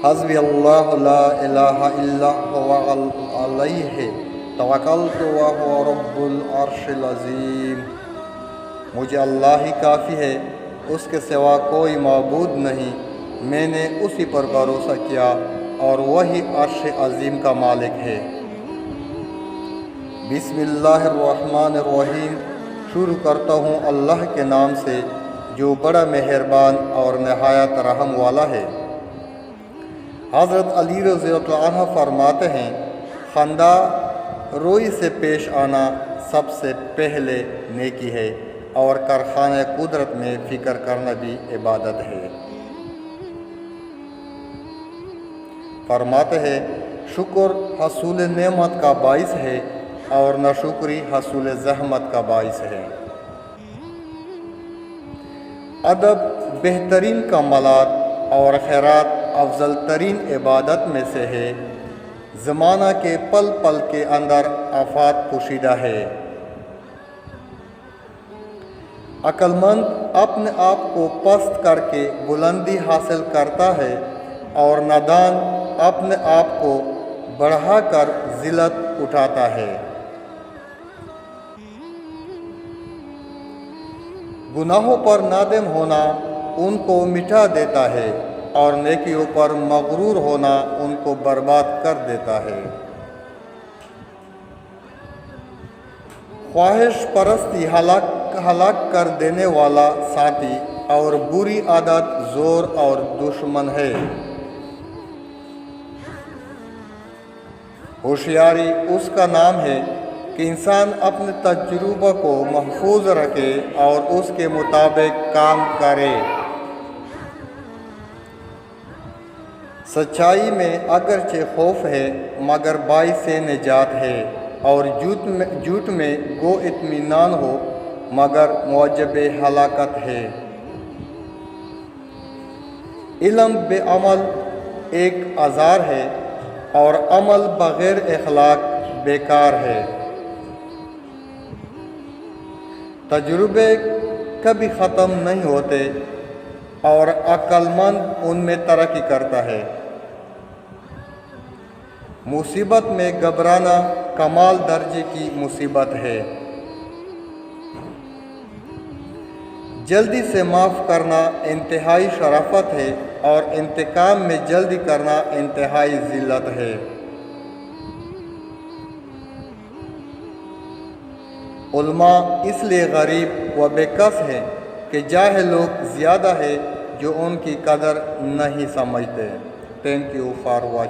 حسبی اللہ لا الہ الا هو علیہ توکلت وہو رب العرش العظیم۔ مجھے اللہ ہی کافی ہے، اس کے سوا کوئی معبود نہیں، میں نے اسی پر بھروسہ کیا اور وہی عرش عظیم کا مالک ہے۔ بسم اللہ الرحمن الرحیم، شروع کرتا ہوں اللہ کے نام سے جو بڑا مہربان اور نہایت رحم والا ہے۔ حضرت علی رضی اللہ عنہ فرماتے ہیں، خندہ روئی سے پیش آنا سب سے پہلے نیکی ہے اور کارخانہ قدرت میں فکر کرنا بھی عبادت ہے۔ فرماتے ہیں، شکر حصول نعمت کا باعث ہے اور ناشکری حصول زحمت کا باعث ہے۔ ادب بہترین کمالات اور خیرات افضل ترین عبادت میں سے ہے۔ زمانہ کے پل پل کے اندر آفات پوشیدہ ہے۔ عقل مند اپنے آپ کو پست کر کے بلندی حاصل کرتا ہے اور نادان اپنے آپ کو بڑھا کر ذلت اٹھاتا ہے۔ گناہوں پر نادم ہونا ان کو مٹا دیتا ہے اور نیکیوں پر مغرور ہونا ان کو برباد کر دیتا ہے۔ خواہش پرستی ہلاک کر دینے والا ساتھی اور بری عادت زور اور دشمن ہے۔ ہوشیاری اس کا نام ہے کہ انسان اپنے تجربہ کو محفوظ رکھے اور اس کے مطابق کام کرے۔ سچائی میں اگرچہ خوف ہے مگر باعث نجات ہے، اور جھوٹ میں گو اطمینان ہو مگر موجب ہلاکت ہے۔ علم بے عمل ایک آزار ہے اور عمل بغیر اخلاق بیکار ہے۔ تجربے کبھی ختم نہیں ہوتے اور عقل مند ان میں ترقی کرتا ہے۔ مصیبت میں گھبرانا کمال درجے کی مصیبت ہے۔ جلدی سے معاف کرنا انتہائی شرافت ہے اور انتقام میں جلدی کرنا انتہائی ذلت ہے۔ علماء اس لیے غریب و بے کس ہیں کہ جاہل لوگ زیادہ ہیں جو ان کی قدر نہیں سمجھتے۔ Thank you for watching.